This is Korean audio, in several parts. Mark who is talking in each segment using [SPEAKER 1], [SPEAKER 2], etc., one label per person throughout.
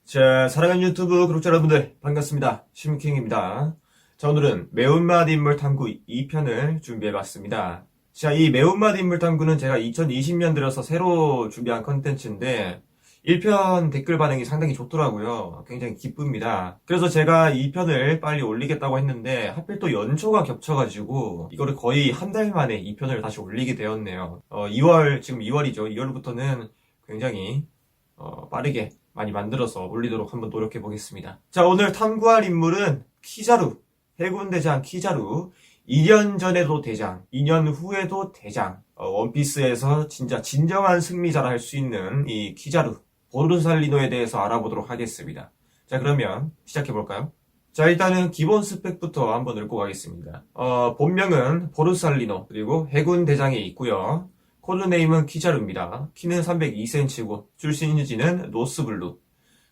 [SPEAKER 1] 자, 사랑하는 유튜브 구독자 여러분들 반갑습니다. 심킹입니다. 자, 오늘은 매운맛 인물 탐구 2편을 준비해봤습니다. 자, 이 매운맛 인물 탐구는 제가 2020년 들어서 새로 준비한 컨텐츠인데 1편 댓글 반응이 상당히 좋더라고요. 굉장히 기쁩니다. 그래서 제가 2편을 빨리 올리겠다고 했는데 하필 또 연초가 겹쳐가지고 이거를 거의 한 달 만에 2편을 다시 올리게 되었네요. 지금 2월이죠. 2월부터는 굉장히 빠르게 많이 만들어서 올리도록 한번 노력해 보겠습니다. 자, 오늘 탐구할 인물은 키자루, 해군대장 키자루. 2년 전에도 대장, 2년 후에도 대장. 원피스에서 진짜 진정한 승리자라 할 수 있는 이 키자루, 보르살리노에 대해서 알아보도록 하겠습니다. 자, 그러면 시작해 볼까요? 자, 일단은 기본 스펙부터 한번 읽고 가겠습니다. 본명은 보르살리노, 그리고 해군대장에 있고요. 코드네임은 키자루입니다. 키는 302cm고 출신 유지는 노스블루.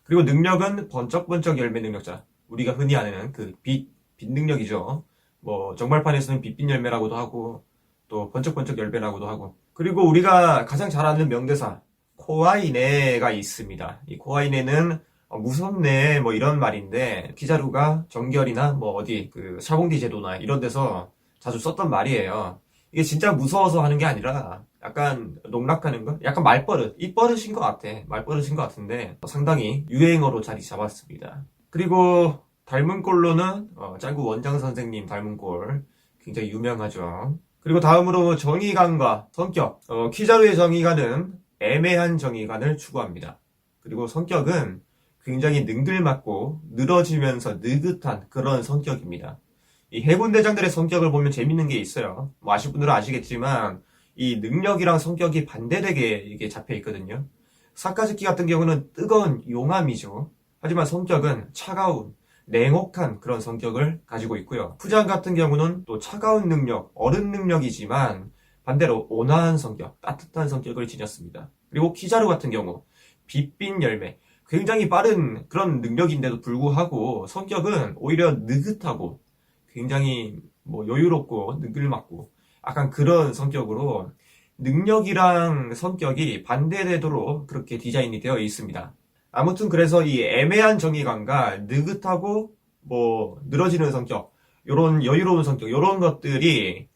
[SPEAKER 1] 그리고 능력은 번쩍번쩍 열매 능력자. 우리가 흔히 아는 그 빛 능력이죠. 뭐 정발판에서는 빛빛 열매라고도 하고 또 번쩍번쩍 열매라고도 하고. 그리고 우리가 가장 잘 아는 명대사 코아이네가 있습니다. 이 코아이네는 무섭네 뭐 이런 말인데 키자루가 정결이나 뭐 어디 그 샤봉디 제도나 이런 데서 자주 썼던 말이에요. 이게 진짜 무서워서 하는 게 아니라 약간 농락하는 거? 약간 말버릇, 입버릇인 것 같아. 말버릇인 것 같은데 상당히 유행어로 자리 잡았습니다. 그리고 닮은 꼴로는 짱구 원장 선생님 닮은 꼴 굉장히 유명하죠. 그리고 다음으로 정의감과 성격. 키자루의 정의감은 애매한 정의감을 추구합니다. 그리고 성격은 굉장히 능글맞고 늘어지면서 느긋한 그런 성격입니다. 이 해군대장들의 성격을 보면 재밌는 게 있어요. 뭐 아실 분들은 아시겠지만 이 능력이랑 성격이 반대되게 이게 잡혀 있거든요. 사카즈키 같은 경우는 뜨거운 용암이죠. 하지만 성격은 차가운, 냉혹한 그런 성격을 가지고 있고요. 푸장 같은 경우는 또 차가운 능력, 어른 능력이지만 반대로 온화한 성격, 따뜻한 성격을 지녔습니다. 그리고 키자루 같은 경우 빛빛 열매, 굉장히 빠른 그런 능력인데도 불구하고 성격은 오히려 느긋하고 굉장히 뭐 여유롭고 능글맞고 약간 그런 성격으로 능력이랑 성격이 반대되도록 그렇게 디자인이 되어 있습니다. 아무튼 그래서 이 애매한 정의감과 느긋하고 뭐 늘어지는 성격, 요런 여유로운 성격, 요런 것들이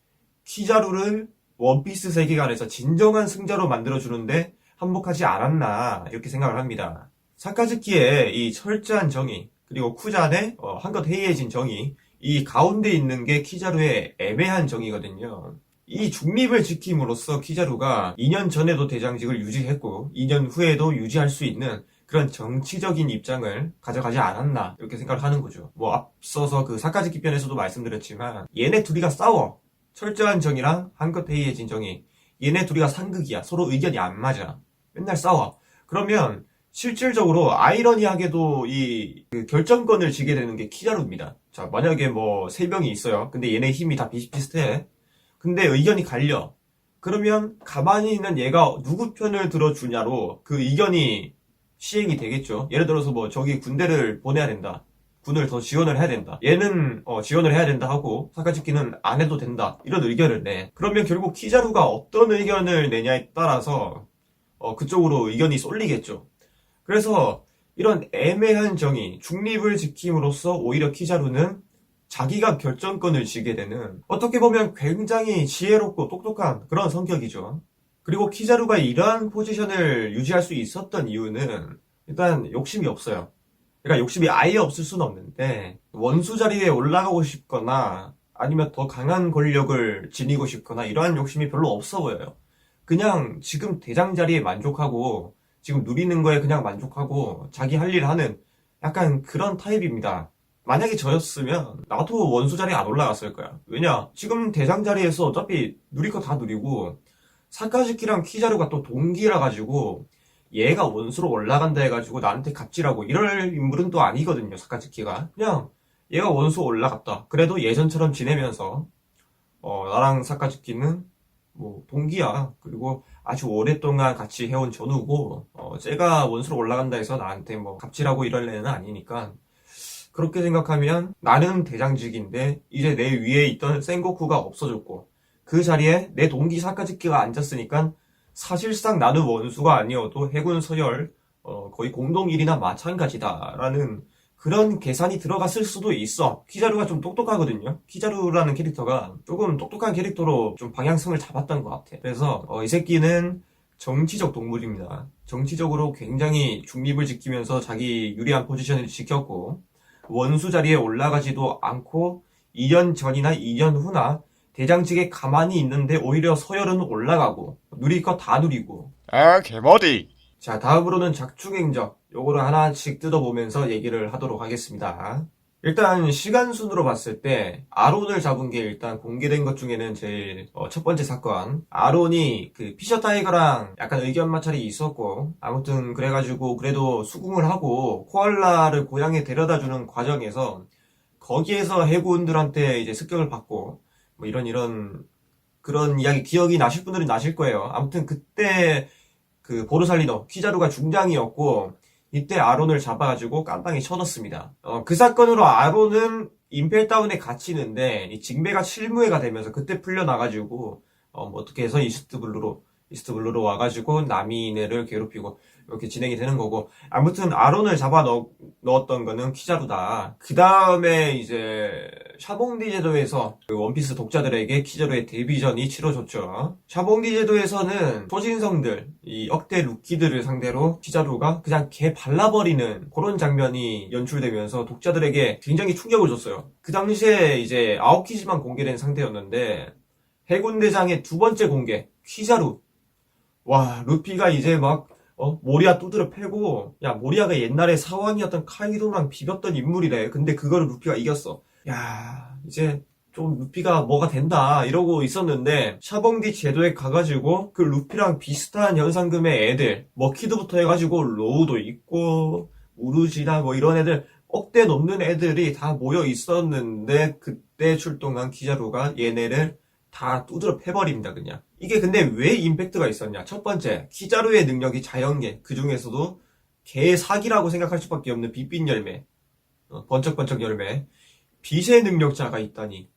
[SPEAKER 1] 키자루를 원피스 세계관에서 진정한 승자로 만들어주는데 한몫하지 않았나 이렇게 생각을 합니다. 사카즈키의 이 철저한 정의, 그리고 쿠잔의 한껏 해이해진 정의, 이 가운데 있는 게 키자루의 애매한 정의거든요. 이 중립을 지킴으로써 키자루가 2년 전에도 대장직을 유지했고 2년 후에도 유지할 수 있는 그런 정치적인 입장을 가져가지 않았나 이렇게 생각을 하는 거죠. 뭐 앞서서 그 사카즈키 편에서도 말씀드렸지만 얘네 둘이가 싸워. 철저한 정의랑 한껏 해이해진 정의. 얘네 둘이가 상극이야. 서로 의견이 안 맞아. 맨날 싸워. 그러면 실질적으로 아이러니하게도 그 결정권을 쥐게 되는 게 키자루입니다. 자, 만약에 뭐 3명이 있어요. 근데 얘네 힘이 다 비슷비슷해. 근데 의견이 갈려. 그러면 가만히 있는 얘가 누구 편을 들어주냐로 그 의견이 시행이 되겠죠. 예를 들어서 뭐 저기 군대를 보내야 된다. 군을 더 지원을 해야 된다. 얘는 지원을 해야 된다 하고 사카즈키는 안 해도 된다. 이런 의견을 내. 그러면 결국 키자루가 어떤 의견을 내냐에 따라서 그쪽으로 의견이 쏠리겠죠. 그래서 이런 애매한 정의, 중립을 지킴으로써 오히려 키자루는 자기가 결정권을 쥐게 되는 어떻게 보면 굉장히 지혜롭고 똑똑한 그런 성격이죠. 그리고 키자루가 이러한 포지션을 유지할 수 있었던 이유는 일단 욕심이 없어요. 그러니까 욕심이 아예 없을 수는 없는데 원수 자리에 올라가고 싶거나 아니면 더 강한 권력을 지니고 싶거나 이러한 욕심이 별로 없어 보여요. 그냥 지금 대장 자리에 만족하고 지금 누리는 거에 그냥 만족하고 자기 할 일 하는 약간 그런 타입입니다. 만약에 저였으면 나도 원수 자리에 안 올라갔을 거야. 왜냐? 지금 대장 자리에서 어차피 누릴 거 다 누리고 사카즈키랑 키자루가 또 동기라 가지고 얘가 원수로 올라간다 해가지고 나한테 갑질하고 이럴 인물은 또 아니거든요. 사카즈키가. 그냥 얘가 원수 올라갔다. 그래도 예전처럼 지내면서 나랑 사카즈키는 뭐 동기야. 그리고 아주 오랫동안 같이 해온 전우고 쟤가 원수로 올라간다 해서 나한테 뭐 갑질하고 이럴 애는 아니니까 그렇게 생각하면 나는 대장직인데 이제 내 위에 있던 센고쿠가 없어졌고 그 자리에 내 동기 사카즈키가 앉았으니까 사실상 나는 원수가 아니어도 해군 서열 거의 공동일이나 마찬가지다라는 그런 계산이 들어갔을 수도 있어. 키자루가 좀 똑똑하거든요. 키자루라는 캐릭터가 조금 똑똑한 캐릭터로 좀 방향성을 잡았던 것 같아. 그래서 이 새끼는 정치적 동물입니다. 정치적으로 굉장히 중립을 지키면서 자기 유리한 포지션을 지켰고 원수 자리에 올라가지도 않고 2년 전이나 2년 후나 대장직에 가만히 있는데 오히려 서열은 올라가고 누릴 거 다 누리고.
[SPEAKER 2] 아, 개머리.
[SPEAKER 1] 자, 다음으로는 작중행적. 요거를 하나씩 뜯어보면서 얘기를 하도록 하겠습니다. 일단 시간 순으로 봤을 때 아론을 잡은 게 일단 공개된 것 중에는 제일 첫 번째 사건. 아론이 그 피셔 타이거랑 약간 의견 마찰이 있었고 아무튼 그래가지고 그래도 수긍을 하고 코알라를 고향에 데려다주는 과정에서 거기에서 해군들한테 이제 습격을 받고 뭐 이런 그런 이야기 기억이 나실 분들은 나실 거예요. 아무튼 그때 그 보르살리노 키자루가 중장이었고 이때 아론을 잡아가지고 깜빵에 쳐넣습니다. 그 사건으로 아론은 임펠다운에 갇히는데 이 징배가 실무회가 되면서 그때 풀려나가지고 뭐 어떻게 해서 이스트블루로 와가지고 나미네를 괴롭히고 이렇게 진행이 되는 거고 아무튼 아론을 잡아 넣었던 거는 키자루다. 그 다음에 이제 샤봉디 제도에서 그 원피스 독자들에게 키자루의 데뷔전이 치러졌죠. 샤봉디 제도에서는 초진성들, 이 억대 루키들을 상대로 키자루가 그냥 개 발라버리는 그런 장면이 연출되면서 독자들에게 굉장히 충격을 줬어요. 그 당시에 이제 아오키지만 공개된 상태였는데 해군대장의 두 번째 공개, 키자루. 와, 루피가 이제 막 모리아 두드려 패고, 야, 모리아가 옛날에 사왕이었던 카이도랑 비볐던 인물이래. 근데 그거를 루피가 이겼어. 야, 이제 좀 루피가 뭐가 된다 이러고 있었는데 샤봉디 제도에 가가지고 그 루피랑 비슷한 현상금의 애들 머키드부터 해가지고 로우도 있고 우루지나 뭐 이런 애들 억대 넘는 애들이 다 모여 있었는데 그때 출동한 키자루가 얘네를 다 두드려 패버립니다 그냥. 이게 근데 왜 임팩트가 있었냐. 첫 번째, 키자루의 능력이 자연계, 그 중에서도 개 사기라고 생각할 수밖에 없는 빛빛 열매, 번쩍번쩍 열매, 빛의 능력자가 있다니.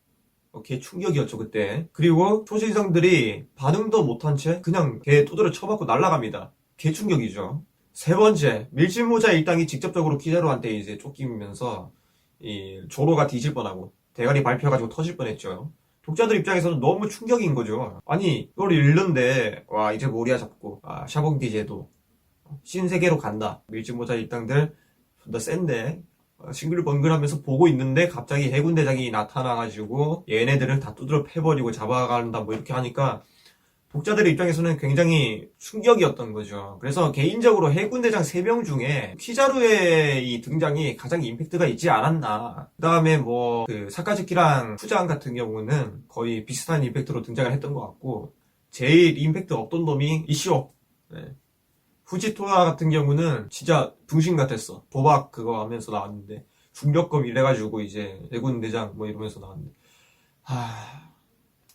[SPEAKER 1] 개 충격이었죠 그때. 그리고 초신성들이 반응도 못한 채 그냥 개 두드려 쳐맞고 날아갑니다. 개 충격이죠. 세 번째, 밀짚모자 일당이 직접적으로 키자루한테 이제 쫓기면서 이 조로가 뒤질 뻔하고 대가리 밟혀가지고 터질 뻔했죠. 독자들 입장에서는 너무 충격인 거죠. 아니 이걸 잃는데 와 이제 모리아 잡고 샤봉디 제도 신세계로 간다. 밀짚모자 일당들 존나 센데 싱글벙글하면서 보고 있는데 갑자기 해군대장이 나타나가지고 얘네들을 다 두드려 패버리고 잡아간다 뭐 이렇게 하니까 독자들의 입장에서는 굉장히 충격이었던 거죠. 그래서 개인적으로 해군대장 3명 중에 키자루의 이 등장이 가장 임팩트가 있지 않았나. 그 다음에 뭐 그 사카즈키랑 후장 같은 경우는 거의 비슷한 임팩트로 등장을 했던 것 같고 제일 임팩트 없던 놈이 이시오. 네. 후지토라 같은 경우는 진짜 둥신 같았어. 도박 그거 하면서 나왔는데 중력검 이래가지고 이제 해군대장 뭐 이러면서 나왔는데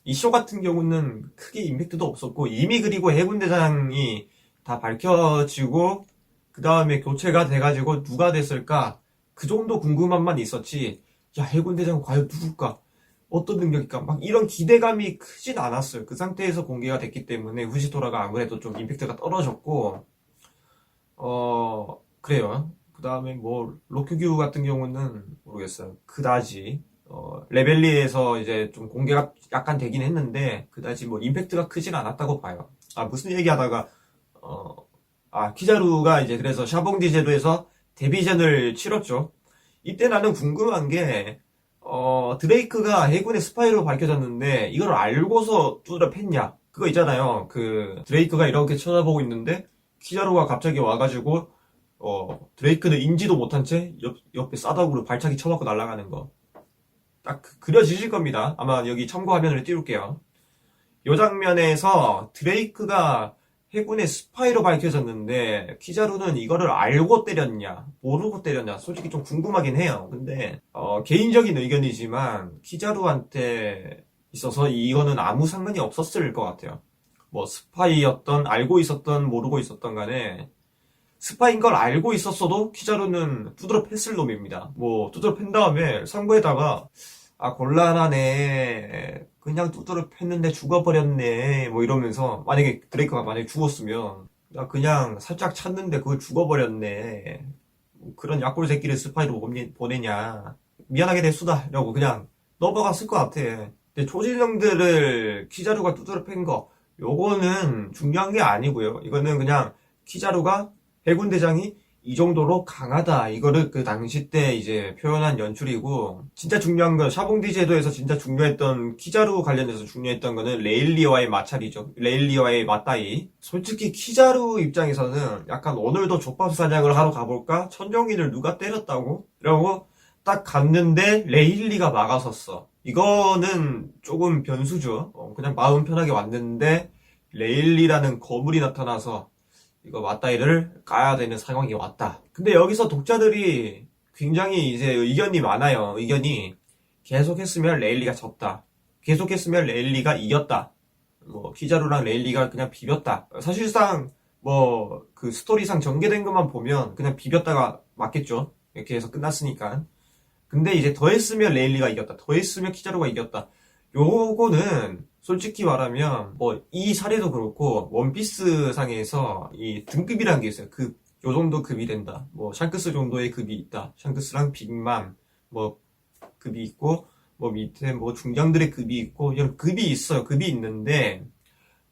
[SPEAKER 1] 이쇼 같은 경우는 크게 임팩트도 없었고 이미 그리고 해군대장이 다 밝혀지고 그 다음에 교체가 돼가지고 누가 됐을까 그 정도 궁금함만 있었지. 야 해군대장 과연 누굴까 어떤 능력일까 막 이런 기대감이 크진 않았어요. 그 상태에서 공개가 됐기 때문에 후지토라가 아무래도 좀 임팩트가 떨어졌고 그래요. 그 다음에 뭐 로큐규 같은 경우는 모르겠어요. 그다지 레벨리에서 이제 좀 공개가 약간 되긴 했는데 그다지 뭐 임팩트가 크진 않았다고 봐요. 무슨 얘기하다가 키자루가 이제 그래서 샤봉디 제도에서 데뷔전을 치렀죠. 이때 나는 궁금한 게 드레이크가 해군의 스파이로 밝혀졌는데 이걸 알고서 두드려 팼냐. 그거 있잖아요. 그 드레이크가 이렇게 쳐다보고 있는데 키자루가 갑자기 와가지고 드레이크는 인지도 못한 채 옆에 싸다구로 발차기 쳐맞고 날아가는 거. 딱 그려지실 겁니다. 아마 여기 참고 화면을 띄울게요. 이 장면에서 드레이크가 해군의 스파이로 밝혀졌는데 키자루는 이거를 알고 때렸냐 모르고 때렸냐 솔직히 좀 궁금하긴 해요. 근데 개인적인 의견이지만 키자루한테 있어서 이거는 아무 상관이 없었을 것 같아요. 뭐 스파이였던 알고 있었던 모르고 있었던 간에 스파인 걸 알고 있었어도 키자루는 두드러 팼을 놈입니다. 뭐 두드러 팬 다음에 상부에다가 곤란하네 그냥 두드러 팼는데 죽어버렸네 뭐 이러면서 만약에 드레이크가 죽었으면 나 그냥 살짝 찼는데 그걸 죽어버렸네. 뭐 그런 약골 새끼를 스파이로 보내냐. 미안하게 됐수다. 라고 그냥 넘어갔을 것 같아. 근데 초진영들을 키자루가 두드려 팬 거, 요거는 중요한 게 아니고요. 이거는 그냥 키자루가 해군 대장이 이 정도로 강하다. 이거를 그 당시 때 이제 표현한 연출이고, 진짜 중요한 건 샤봉디 제도에서 진짜 중요했던, 키자루 관련해서 중요했던 거는 레일리와의 마찰이죠. 레일리와의 맞다이. 솔직히 키자루 입장에서는 약간 오늘도 족밥 사냥을 하러 가볼까? 천정인을 누가 때렸다고? 이러고 딱 갔는데 레일리가 막아섰어. 이거는 조금 변수죠. 그냥 마음 편하게 왔는데 레일리라는 거물이 나타나서 이거 맞다이를 까야 되는 상황이 왔다. 근데 여기서 독자들이 굉장히 이제 의견이 많아요. 의견이 계속했으면 레일리가 졌다. 계속했으면 레일리가 이겼다. 뭐 키자루랑 레일리가 그냥 비볐다. 사실상 뭐 그 스토리상 전개된 것만 보면 그냥 비볐다가 맞겠죠. 이렇게 해서 끝났으니까. 근데 이제 더했으면 레일리가 이겼다. 더했으면 키자루가 이겼다. 요거는 솔직히 말하면 뭐 이 사례도 그렇고 원피스 상에서 이 등급이라는 게 있어요. 요 정도 급이 된다. 뭐 샹크스 정도의 급이 있다. 샹크스랑 빅맘 뭐 급이 있고 뭐 밑에 뭐 중장들의 급이 있고 이런 급이 있어요. 급이 있는데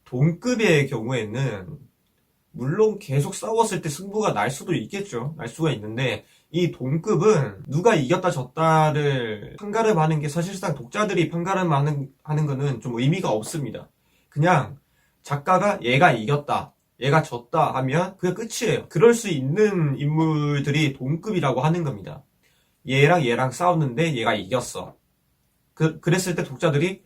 [SPEAKER 1] 동급의 경우에는 물론 계속 싸웠을 때 승부가 날 수도 있겠죠. 날 수가 있는데 이 동급은 누가 이겼다 졌다를 판가름하는 게 사실상 독자들이 판가름하는 거는 좀 의미가 없습니다. 그냥 작가가 얘가 이겼다, 얘가 졌다 하면 그게 끝이에요. 그럴 수 있는 인물들이 동급이라고 하는 겁니다. 얘랑 싸웠는데 얘가 이겼어. 그랬을 때 독자들이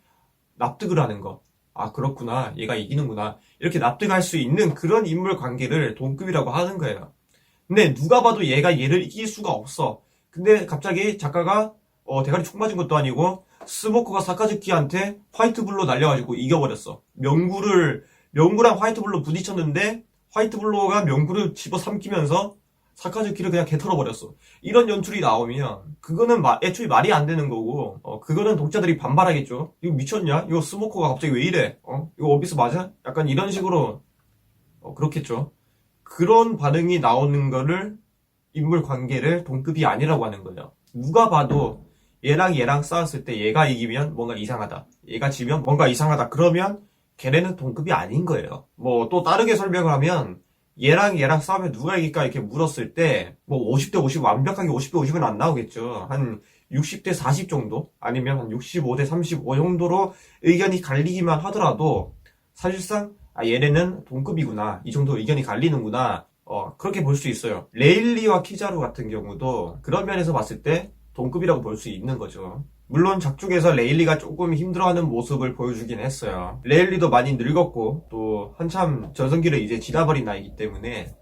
[SPEAKER 1] 납득을 하는 거. 아, 그렇구나. 얘가 이기는구나. 이렇게 납득할 수 있는 그런 인물 관계를 동급이라고 하는 거예요. 근데 누가 봐도 얘가 얘를 이길 수가 없어. 근데 갑자기 작가가 대가리 총 맞은 것도 아니고 스모커가 사카즈키한테 화이트블로 날려가지고 이겨버렸어. 명구랑 화이트블로 부딪혔는데 화이트블로가 명구를 집어삼키면서 사카즈키를 그냥 개털어버렸어. 이런 연출이 나오면 그거는 애초에 말이 안 되는 거고 그거는 독자들이 반발하겠죠. 이거 미쳤냐? 이거 스모커가 갑자기 왜 이래? 이거 어비스 맞아? 약간 이런 식으로 그렇겠죠. 그런 반응이 나오는 거를 인물 관계를 동급이 아니라고 하는 거예요. 누가 봐도 얘랑 싸웠을 때 얘가 이기면 뭔가 이상하다. 얘가 지면 뭔가 이상하다. 그러면 걔네는 동급이 아닌 거예요. 뭐 또 다르게 설명을 하면 얘랑 싸우면 누가 이길까 이렇게 물었을 때 뭐 50대 50 완벽하게 50대 50은 안 나오겠죠. 한 60대 40 정도 아니면 한 65대 35 정도로 의견이 갈리기만 하더라도 사실상 얘네는 동급이구나. 이 정도 의견이 갈리는구나. 그렇게 볼 수 있어요. 레일리와 키자루 같은 경우도 그런 면에서 봤을 때 동급이라고 볼 수 있는 거죠. 물론 작중에서 레일리가 조금 힘들어하는 모습을 보여주긴 했어요. 레일리도 많이 늙었고 또 한참 전성기를 이제 지나버린 나이기 때문에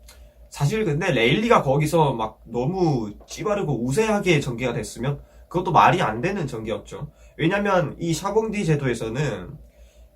[SPEAKER 1] 사실 근데 레일리가 거기서 막 너무 찌바르고 우세하게 전개가 됐으면 그것도 말이 안 되는 전개였죠. 왜냐면 이 샤봉디 제도에서는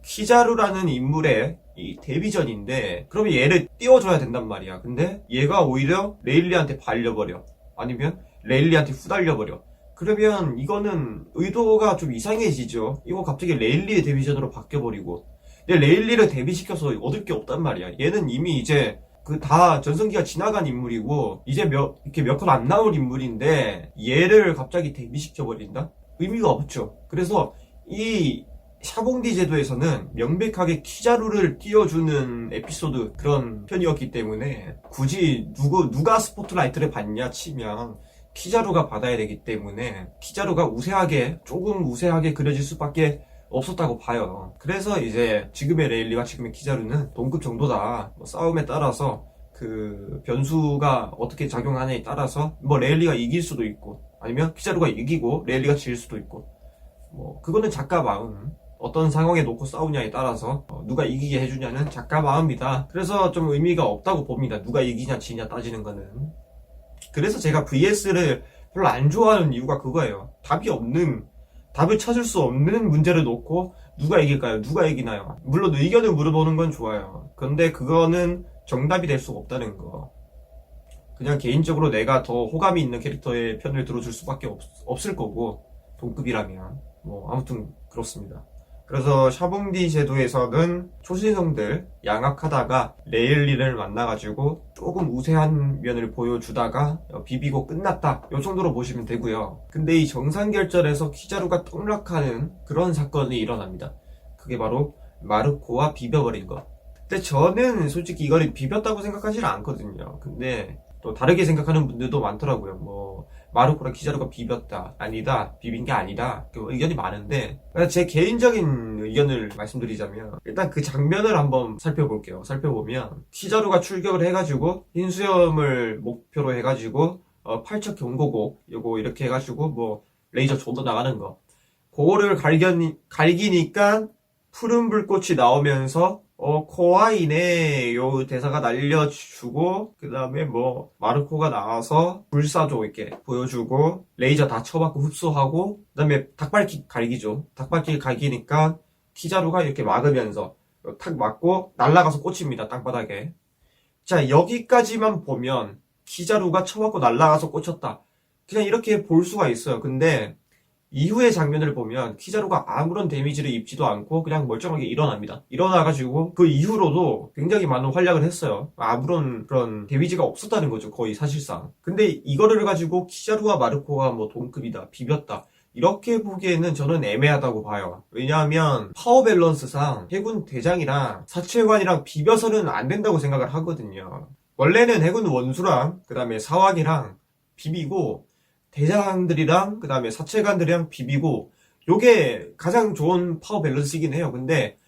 [SPEAKER 1] 키자루라는 인물의 이 데뷔전인데 그러면 얘를 띄워줘야 된단 말이야. 근데 얘가 오히려 레일리한테 발려버려. 아니면 레일리한테 후달려버려. 그러면 이거는 의도가 좀 이상해지죠. 이거 갑자기 레일리의 데뷔전으로 바뀌어버리고. 근데 레일리를 데뷔시켜서 얻을 게 없단 말이야. 얘는 이미 이제 그 다 전성기가 지나간 인물이고 이제 이렇게 몇 컷 안 나올 인물인데 얘를 갑자기 데뷔시켜버린다? 의미가 없죠. 그래서 이 샤봉디 제도에서는 명백하게 키자루를 띄워주는 에피소드 그런 편이었기 때문에 굳이 누가 스포트라이트를 받냐 치면 키자루가 받아야 되기 때문에 키자루가 조금 우세하게 그려질 수밖에 없었다고 봐요. 그래서 이제 지금의 레일리와 지금의 키자루는 동급 정도다. 뭐 싸움에 따라서 그 변수가 어떻게 작용하냐에 따라서 뭐 레일리가 이길 수도 있고 아니면 키자루가 이기고 레일리가 질 수도 있고 뭐 그거는 작가 마음. 어떤 상황에 놓고 싸우냐에 따라서 누가 이기게 해주냐는 작가 마음이다. 그래서 좀 의미가 없다고 봅니다. 누가 이기냐 지냐 따지는 거는. 그래서 제가 VS를 별로 안 좋아하는 이유가 그거예요. 답을 찾을 수 없는 문제를 놓고 누가 이길까요? 누가 이기나요? 물론 의견을 물어보는 건 좋아요. 그런데 그거는 정답이 될 수가 없다는 거. 그냥 개인적으로 내가 더 호감이 있는 캐릭터의 편을 들어줄 수밖에 없을 거고 동급이라면 뭐 아무튼 그렇습니다. 그래서 샤봉디 제도에서는 초신성들 양악하다가 레일리를 만나가지고 조금 우세한 면을 보여주다가 비비고 끝났다. 이 정도로 보시면 되고요. 근데 이 정상결전에서 키자루가 떡락하는 그런 사건이 일어납니다. 그게 바로 마르코와 비벼버린 것. 근데 저는 솔직히 이거를 비볐다고 생각하지는 않거든요. 근데 또 다르게 생각하는 분들도 많더라고요. 뭐 마르코랑 키자루가 비볐다, 아니다, 비빈 게 아니다, 그 의견이 많은데 제 개인적인 의견을 말씀드리자면 일단 그 장면을 한번 살펴볼게요. 살펴보면 키자루가 출격을 해가지고 흰수염을 목표로 해가지고 팔척 경고고 요거 이렇게 해가지고 뭐 레이저 조도 나가는 거 그거를 갈기니까 푸른 불꽃이 나오면서 코아이네 요 대사가 날려주고 그 다음에 뭐 마르코가 나와서 불사조 이렇게 보여주고 레이저 다 쳐받고 흡수하고 그 다음에 닭발길 갈기죠. 닭발길 갈기니까 키자루가 이렇게 막으면서 탁 맞고 날아가서 꽂힙니다. 땅바닥에. 자, 여기까지만 보면 키자루가 쳐맞고 날아가서 꽂혔다. 그냥 이렇게 볼 수가 있어요. 근데 이후의 장면을 보면 키자루가 아무런 데미지를 입지도 않고 그냥 멀쩡하게 일어납니다. 일어나가지고 그 이후로도 굉장히 많은 활약을 했어요. 아무런 그런 데미지가 없었다는 거죠. 거의 사실상. 근데 이거를 가지고 키자루와 마르코가 뭐 동급이다, 비볐다. 이렇게 보기에는 저는 애매하다고 봐요. 왜냐하면 파워 밸런스상 해군 대장이랑 사체관이랑 비벼서는 안 된다고 생각을 하거든요. 원래는 해군 원수랑 그 다음에 사wak이랑 비비고 대장들이랑 그 다음에 사체관들이랑 비비고 요게 가장 좋은 파워 밸런스이긴 해요. 근데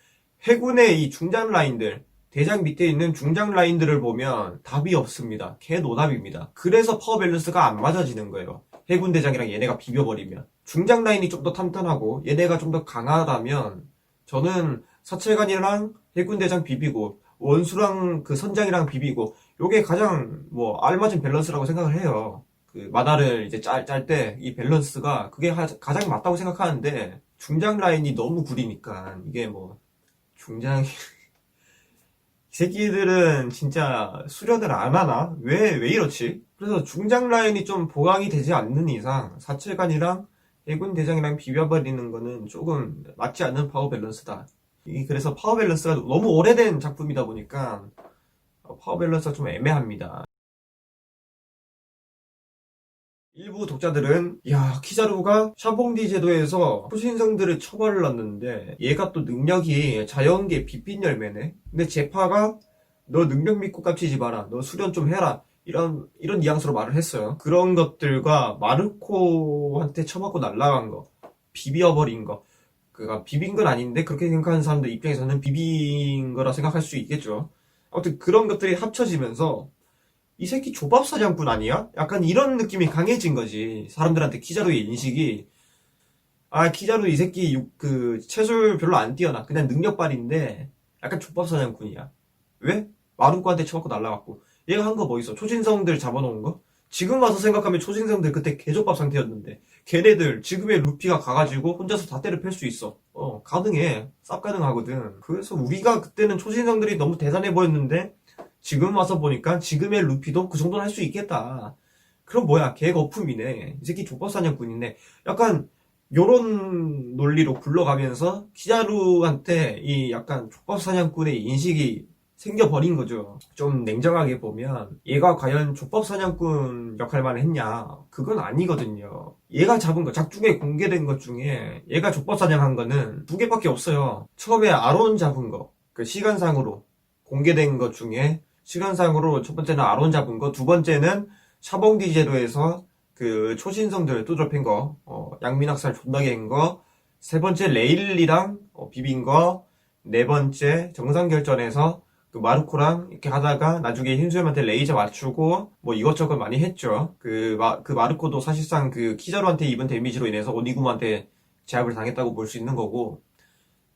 [SPEAKER 1] 해군의 이 중장 라인들 대장 밑에 있는 중장 라인들을 보면 답이 없습니다. 개노답입니다. 그래서 파워 밸런스가 안 맞아지는 거예요. 해군 대장이랑 얘네가 비벼버리면 중장 라인이 좀 더 탄탄하고 얘네가 좀 더 강하다면 저는 사체관이랑 해군 대장 비비고 원수랑 그 선장이랑 비비고 요게 가장 뭐 알맞은 밸런스라고 생각을 해요. 그 만화를 이제 짤 때 이 밸런스가 그게 가장 맞다고 생각하는데 중장 라인이 너무 구리니까 이게 뭐 중장 이 새끼들은 진짜 수련을 안 하나? 왜 이렇지? 그래서 중장 라인이 좀 보강이 되지 않는 이상 사체관이랑 해군 대장이랑 비벼버리는 거는 조금 맞지 않는 파워 밸런스다. 그래서 파워 밸런스가 너무 오래된 작품이다 보니까 파워 밸런스가 좀 애매합니다. 일부 독자들은 야 키자루가 샤봉디 제도에서 초신성들을 처벌을 했는데 얘가 또 능력이 자연계 빛빛 열매네. 근데 제파가 너 능력 믿고 깝치지 마라, 너 수련 좀 해라, 이런 뉘앙스로 말을 했어요. 그런 것들과 마르코한테 쳐맞고 날아간 거, 비벼버린 거, 그가 비빈 건 아닌데 그렇게 생각하는 사람들 입장에서는 비빈 거라 생각할 수 있겠죠. 아무튼 그런 것들이 합쳐지면서 이 새끼 조밥 사냥꾼 아니야? 약간 이런 느낌이 강해진 거지. 사람들한테 키자루의 인식이 키자루 이 새끼 그 체술 별로 안 뛰어나, 그냥 능력발인데 약간 조밥 사냥꾼이야. 왜? 마루코한테 쳐맞고 날라갔고 얘가 한 거 뭐 있어? 초신성들 잡아놓은 거? 지금 와서 생각하면 초신성들 그때 개조밥 상태였는데 걔네들 지금의 루피가 가가지고 혼자서 다 때려 팰 수 있어. 가능해. 쌉 가능하거든. 그래서 우리가 그때는 초신성들이 너무 대단해 보였는데 지금 와서 보니까 지금의 루피도 그 정도는 할 수 있겠다. 그럼 뭐야, 걔 거품이네. 이 새끼 족밥 사냥꾼이네. 약간 요런 논리로 굴러가면서 키자루한테 이 약간 족밥 사냥꾼의 인식이 생겨버린 거죠. 좀 냉정하게 보면 얘가 과연 족밥 사냥꾼 역할만 했냐? 그건 아니거든요. 얘가 잡은 거, 작중에 공개된 것 중에 얘가 족밥 사냥한 거는 2개밖에 없어요. 처음에 아론 잡은 거, 그 시간상으로 공개된 것 중에 시간상으로 첫 번째는 아론 잡은 거, 두 번째는 샤봉디 제도에서 그 초신성들 두드러 팬 거, 양민학살 존나게 한 거, 세 번째 레일리랑 비빈 거, 네 번째 정상결전에서 그 마르코랑 이렇게 하다가 나중에 흰수염한테 레이저 맞추고 뭐 이것저것 많이 했죠. 그 마르코도 사실상 그 키자루한테 입은 데미지로 인해서 오니구마한테 제압을 당했다고 볼 수 있는 거고,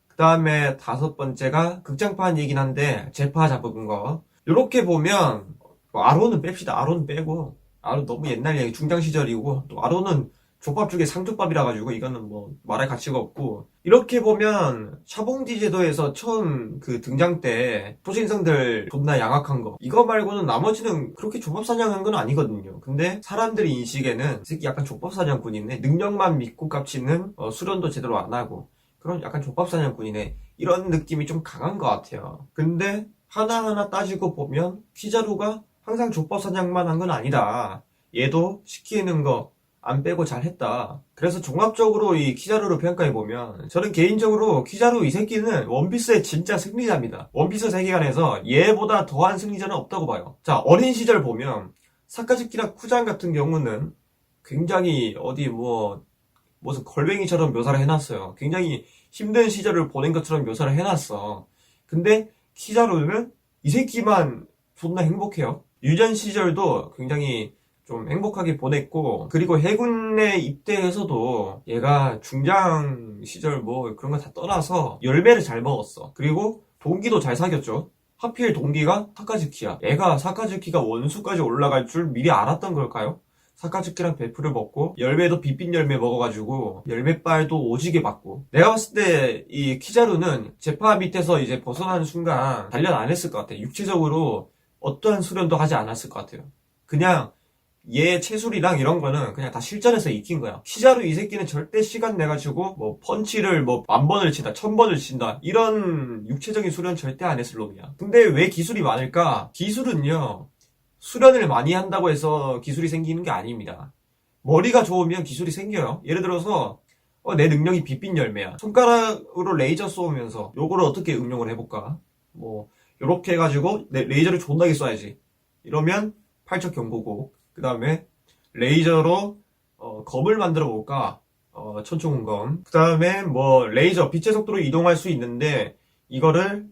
[SPEAKER 1] 그 다음에 5번째가 극장판이긴 한데 제파 잡은 거. 이렇게 보면 아론은 뺍시다. 아론 빼고, 아론 너무 옛날 얘기, 중장 시절이고, 또 아론은 족밥 중에 상족밥이라 가지고 이거는 뭐 말할 가치가 없고, 이렇게 보면 샤봉디 제도에서 처음 그 등장 때 초신성들 존나 양악한 거, 이거 말고는 나머지는 그렇게 족밥 사냥한 건 아니거든요. 근데 사람들이 인식에는 이 새끼 약간 족밥 사냥꾼이네, 능력만 믿고 깝치는, 수련도 제대로 안 하고 그런 약간 족밥사냥꾼이네. 이런 느낌이 좀 강한 것 같아요. 근데 하나하나 따지고 보면 키자루가 항상 족밥사냥만 한 건 아니다. 얘도 시키는 거 안 빼고 잘했다. 그래서 종합적으로 이 키자루를 평가해보면 저는 개인적으로 키자루 이 새끼는 원피스의 진짜 승리자입니다. 원피스 세계관에서 얘보다 더한 승리자는 없다고 봐요. 자, 어린 시절 보면 사카즈키나 쿠장 같은 경우는 굉장히 어디 무슨 걸뱅이처럼 묘사를 해놨어요. 굉장히 힘든 시절을 보낸 것처럼 묘사를 해놨어. 근데 키자루는 이 새끼만 존나 행복해요. 유년 시절도 굉장히 좀 행복하게 보냈고, 그리고 해군에 입대해서도 얘가 중장 시절 그런 거 다 떠나서 열매를 잘 먹었어. 그리고 동기도 잘 사귀었죠. 하필 동기가 사카즈키야. 얘가 사카즈키가 원수까지 올라갈 줄 미리 알았던 걸까요? 사카즈키랑 베프를 먹고 열매도 빛빛 열매 먹어가지고 열매빨도 오지게 받고, 내가 봤을 때 이 키자루는 제파 밑에서 이제 벗어나는 순간 단련 안 했을 것 같아. 육체적으로 어떠한 수련도 하지 않았을 것 같아요. 그냥 얘 체술이랑 이런 거는 그냥 다 실전에서 익힌 거야. 키자루 이 새끼는 절대 시간 내가지고 펀치를 1000번을 친다, 1000번을 친다, 이런 육체적인 수련 절대 안 했을 놈이야. 근데 왜 기술이 많을까? 기술은요, 수련을 많이 한다고 해서 기술이 생기는 게 아닙니다. 머리가 좋으면 기술이 생겨요. 예를 들어서 내 능력이 빛빛 열매야. 손가락으로 레이저 쏘면서 요거를 어떻게 응용을 해볼까? 요렇게 해가지고 내 레이저를 존나게 쏴야지. 이러면 팔척 경보고, 그 다음에 레이저로 검을 만들어 볼까? 천총훈검. 그 다음에 레이저 빛의 속도로 이동할 수 있는데 이거를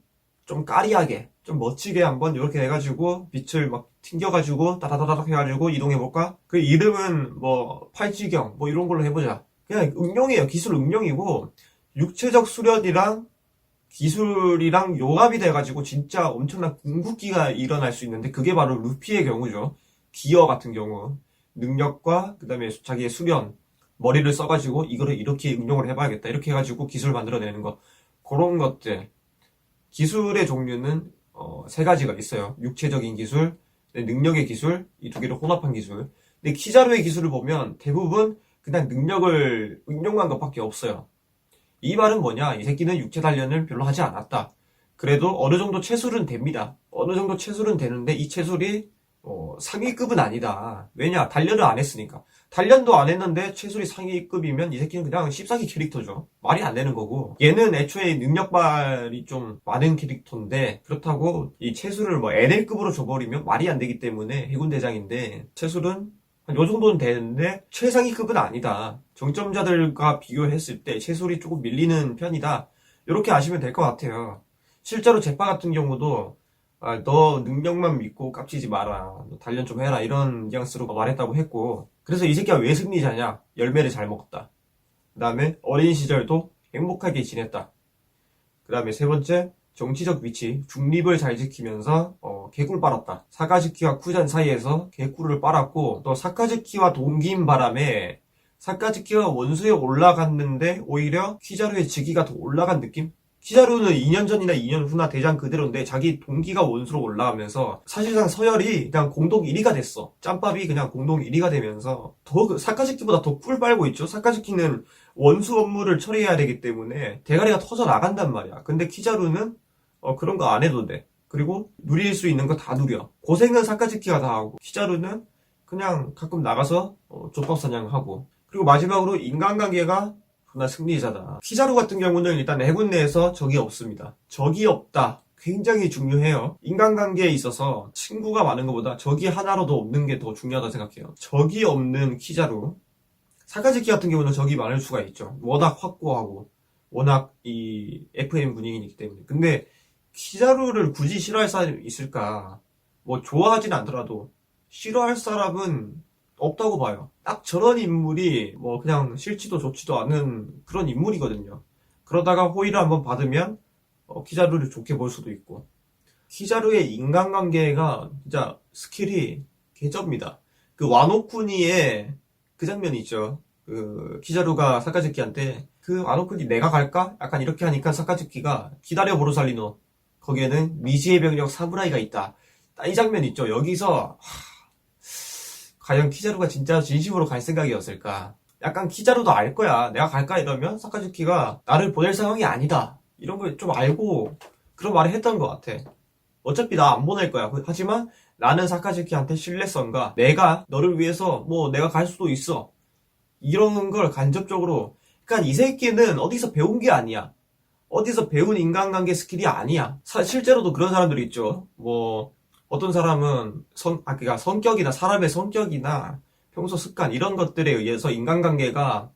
[SPEAKER 1] 좀 까리하게, 좀 멋지게 한번 이렇게 해가지고 빛을 막 튕겨가지고 따다다닥 해가지고 이동해볼까? 그 이름은 팔찌경 이런 걸로 해보자. 그냥 응용이에요. 기술 응용이고, 육체적 수련이랑 기술이랑 융합이 돼가지고 진짜 엄청난 궁극기가 일어날 수 있는데, 그게 바로 루피의 경우죠. 기어 같은 경우 능력과 그 다음에 자기의 수련, 머리를 써가지고 이거를 이렇게 응용을 해봐야겠다, 이렇게 해가지고 기술 만들어내는 거, 그런 것들. 기술의 종류는 세 가지가 있어요. 육체적인 기술, 능력의 기술, 이 두 개를 혼합한 기술. 근데 키자루의 기술을 보면 대부분 그냥 능력을 응용한 것밖에 없어요. 이 말은 뭐냐? 이 새끼는 육체 단련을 별로 하지 않았다. 그래도 어느 정도 체술은 됩니다. 어느 정도 체술은 되는데 이 체술이 상위급은 아니다. 왜냐? 단련을 안 했으니까. 단련도 안 했는데 체술이 상위급이면 이 새끼는 그냥 씹사기 캐릭터죠. 말이 안 되는 거고. 얘는 애초에 능력발이 좀 많은 캐릭터인데, 그렇다고 이 체술을 NL급으로 줘버리면 말이 안 되기 때문에 해군대장인데, 체술은 한 요 정도는 되는데 최상위급은 아니다. 정점자들과 비교했을 때 체술이 조금 밀리는 편이다. 이렇게 아시면 될 것 같아요. 실제로 제파 같은 경우도 너 능력만 믿고 깝치지 마라, 너 단련 좀 해라, 이런 뉘앙스로 말했다고 했고, 그래서 이 새끼가 왜 승리자냐? 열매를 잘 먹었다. 그 다음에 어린 시절도 행복하게 지냈다. 그 다음에 세 번째, 정치적 위치, 중립을 잘 지키면서 개꿀 빨았다. 사카즈키와 쿠잔 사이에서 개꿀을 빨았고, 또 사카즈키와 동기인 바람에 사카즈키가 원수에 올라갔는데 오히려 키자루의 직위가 더 올라간 느낌? 키자루는 2년 전이나 2년 후나 대장 그대로인데 자기 동기가 원수로 올라가면서 사실상 서열이 그냥 공동 1위가 됐어. 짬밥이 그냥 공동 1위가 되면서 사카즈키보다 더 꿀 빨고 있죠. 사카즈키는 원수 업무를 처리해야 되기 때문에 대가리가 터져 나간단 말이야. 근데 키자루는 그런 거 안 해도 돼. 그리고 누릴 수 있는 거 다 누려. 고생은 사카즈키가 다 하고, 키자루는 그냥 가끔 나가서 족밥 사냥하고. 그리고 마지막으로 인간관계가 존나 승리자다. 키자루 같은 경우는 일단 해군 내에서 적이 없습니다. 적이 없다, 굉장히 중요해요. 인간관계에 있어서 친구가 많은 것보다 적이 하나라도 없는 게 더 중요하다고 생각해요. 적이 없는 키자루. 사카즈키 같은 경우는 적이 많을 수가 있죠. 워낙 확고하고 워낙 이 FM 분위기이기 때문에. 근데 키자루를 굳이 싫어할 사람이 있을까? 좋아하진 않더라도 싫어할 사람은 없다고 봐요. 딱 저런 인물이 그냥 싫지도 좋지도 않은 그런 인물이거든요. 그러다가 호의를 한번 받으면 키자루를 좋게 볼 수도 있고. 키자루의 인간관계가 진짜 스킬이 개쩝니다. 그 와노쿠니의 그 장면이 있죠. 그 키자루가 사카즈키한테 그 와노쿠니 내가 갈까? 약간 이렇게 하니까 사카즈키가 기다려 보르살리노, 거기에는 미지의 병력 사무라이가 있다. 이 장면 있죠. 여기서 과연 키자루가 진짜 진심으로 갈 생각이었을까? 약간 키자루도 알 거야. 내가 갈까 이러면 사카즈키가 나를 보낼 상황이 아니다. 이런 걸 좀 알고 그런 말을 했던 것 같아. 어차피 나 안 보낼 거야. 하지만 나는 사카즈키한테 신뢰성과 내가 너를 위해서 뭐 내가 갈 수도 있어. 이런 걸 간접적으로. 그러니까 이 새끼는 어디서 배운 게 아니야. 어디서 배운 인간관계 스킬이 아니야. 실제로도 그런 사람들이 있죠. 뭐 어떤 사람은 그러니까 성격이나 사람의 성격이나 평소 습관 이런 것들에 의해서 인간관계가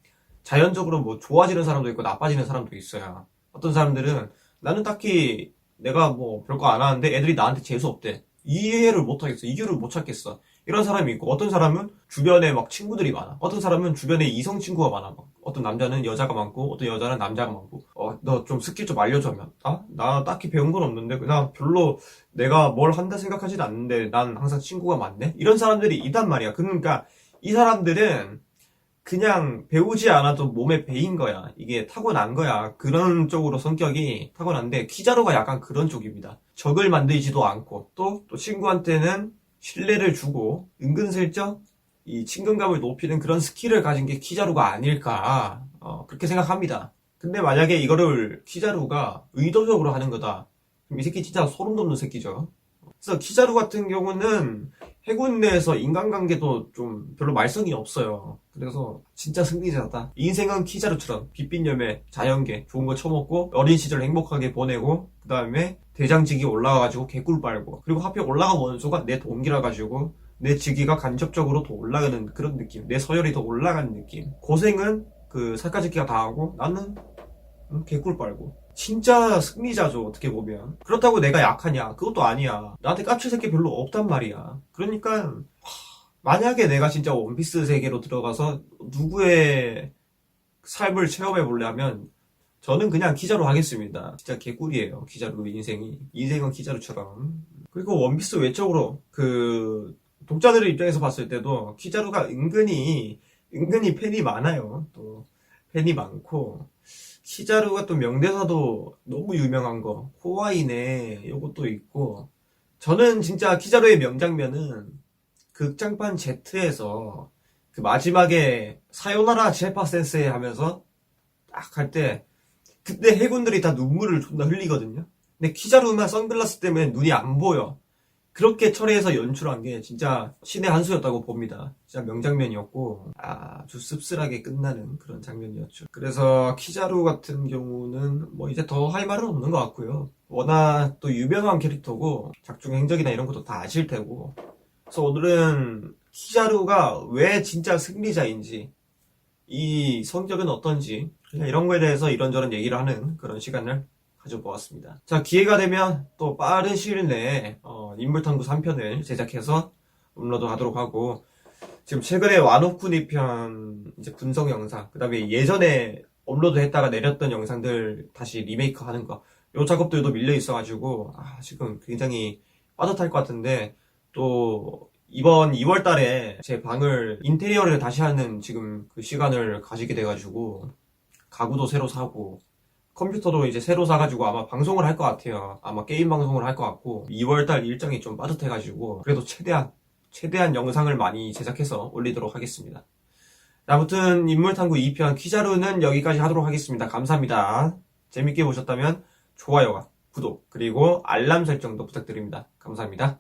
[SPEAKER 1] 자연적으로 뭐 좋아지는 사람도 있고 나빠지는 사람도 있어요. 어떤 사람들은 나는 딱히 내가 뭐 별거 안 하는데 애들이 나한테 재수 없대. 이해를 못 하겠어. 이유를 못 찾겠어. 이런 사람이 있고 어떤 사람은 주변에 막 친구들이 많아. 어떤 사람은 주변에 이성 친구가 많아. 막 어떤 남자는 여자가 많고 어떤 여자는 남자가 많고 너 좀 스킬 좀 알려주면 나 딱히 배운 건 없는데 그냥 별로 내가 뭘 한다 생각하진 않는데 난 항상 친구가 많네. 이런 사람들이 있단 말이야. 그러니까 이 사람들은 그냥 배우지 않아도 몸에 배인 거야. 이게 타고난 거야. 그런 쪽으로 성격이 타고난데 키자루가 약간 그런 쪽입니다. 적을 만들지도 않고 또 친구한테는 신뢰를 주고 은근슬쩍 이 친근감을 높이는 그런 스킬을 가진 게 키자루가 아닐까 그렇게 생각합니다. 근데 만약에 이거를 키자루가 의도적으로 하는 거다. 그럼 이 새끼 진짜 소름 돋는 새끼죠. 그래서 키자루 같은 경우는 해군 내에서 인간관계도 좀 별로 말썽이 없어요. 그래서 진짜 승리자다. 인생은 키자루처럼 빛빛 여매, 자연계 좋은 거 처먹고 어린 시절 행복하게 보내고 그 다음에 대장직이 올라가가지고 개꿀 빨고 그리고 하필 올라간 원소가 내 동기라 가지고 내 직위가 간접적으로 더 올라가는 그런 느낌. 내 서열이 더 올라가는 느낌. 고생은 그 살까짓기가 다 하고 나는 개꿀 빨고 진짜 승리자죠 어떻게 보면. 그렇다고 내가 약하냐? 그것도 아니야. 나한테 깝칠 새끼 별로 없단 말이야. 그러니까 만약에 내가 진짜 원피스 세계로 들어가서 누구의 삶을 체험해 보려면 저는 그냥 키자루 하겠습니다. 진짜 개꿀이에요. 키자루 인생은 키자루처럼. 그리고 원피스 외적으로 그 독자들 입장에서 봤을 때도 키자루가 은근히 팬이 많아요. 또 팬이 많고 키자루가 또 명대사도 너무 유명한 거 호와이네 요것도 있고. 저는 진짜 키자루의 명장면은 극장판 Z에서 그 마지막에 사요나라 제파 센세이 하면서 딱 할 때 그때 해군들이 다 눈물을 존나 흘리거든요. 근데 키자루만 선글라스 때문에 눈이 안 보여. 그렇게 처리해서 연출한 게 진짜 신의 한 수였다고 봅니다. 진짜 명장면이었고 아주 씁쓸하게 끝나는 그런 장면이었죠. 그래서 키자루 같은 경우는 뭐 이제 더 할 말은 없는 것 같고요. 워낙 또 유명한 캐릭터고 작중 행적이나 이런 것도 다 아실 테고. 그래서 오늘은 키자루가 왜 진짜 승리자인지 이 성격은 어떤지 그냥 이런 거에 대해서 이런저런 얘기를 하는 그런 시간을 가져보았습니다. 자, 기회가 되면 또 빠른 시일 내에 인물탐구 3편을 제작해서 업로드 하도록 하고, 지금 최근에 와노쿤 2편 이제 분석 영상, 그 다음에 예전에 업로드 했다가 내렸던 영상들 다시 리메이크 하는 거, 요 작업들도 밀려 있어가지고 지금 굉장히 빠듯할 것 같은데, 또 이번 2월 달에 제 방을 인테리어를 다시 하는 지금 그 시간을 가지게 돼가지고 가구도 새로 사고 컴퓨터도 이제 새로 사가지고 아마 방송을 할 것 같아요. 아마 게임 방송을 할 것 같고 2월달 일정이 좀 빠듯해가지고 그래도 최대한 영상을 많이 제작해서 올리도록 하겠습니다. 아무튼 인물탐구 2편 키자루는 여기까지 하도록 하겠습니다. 감사합니다. 재밌게 보셨다면 좋아요와 구독 그리고 알람 설정도 부탁드립니다. 감사합니다.